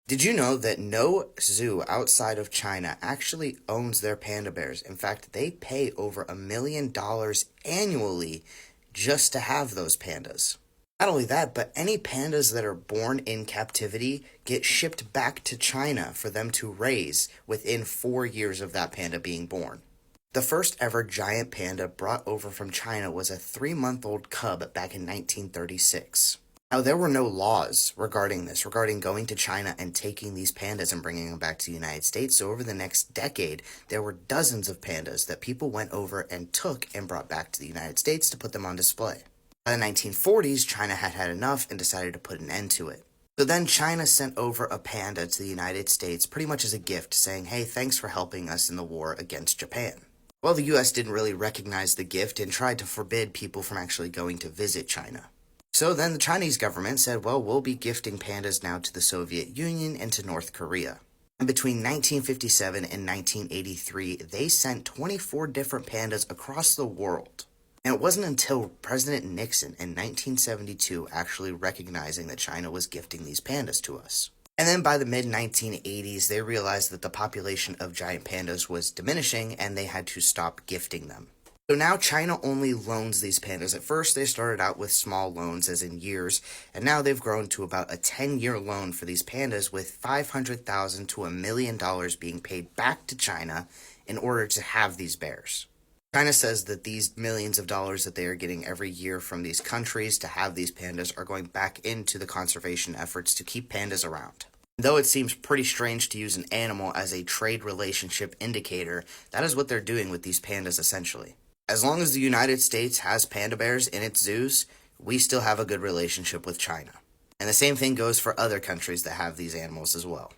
Did you know that no zoo outside of China actually owns their panda bears? In fact, they pay over $1 million annually just to have those pandas. Not only that, but any pandas that are born in captivity get shipped back to China for them to raise within 4 years of that panda being born. The first ever giant panda brought over from China was a 3-month-old cub back in 1936. Now, there were no laws regarding this, regarding going to China and taking these pandas and bringing them back to the United States. So, over the next decade, there were dozens of pandas that people went over and took and brought back to the United States to put them on display. By the 1940s, China had had enough and decided to put an end to it. So then China sent over a panda to the United States pretty much as a gift, saying, hey, thanks for helping us in the war against Japan. Well, the US didn't really recognize the gift and tried to forbid people from actually going to visit China. So then the Chinese government said, well, we'll be gifting pandas now to the Soviet Union and to North Korea. And between 1957 and 1983, they sent 24 different pandas across the world. And it wasn't until President Nixon in 1972 actually recognizing that China was gifting these pandas to us. And then by the mid-1980s, they realized that the population of giant pandas was diminishing and they had to stop gifting them. So now China only loans these pandas. At first, they started out with small loans, as in years, and now they've grown to about a 10-year loan for these pandas, with $500,000 to $1 million being paid back to China in order to have these bears. China says that these millions of dollars that they are getting every year from these countries to have these pandas are going back into the conservation efforts to keep pandas around. Though it seems pretty strange to use an animal as a trade relationship indicator, that is what they're doing with these pandas essentially. As long as the United States has panda bears in its zoos, we still have a good relationship with China. And the same thing goes for other countries that have these animals as well.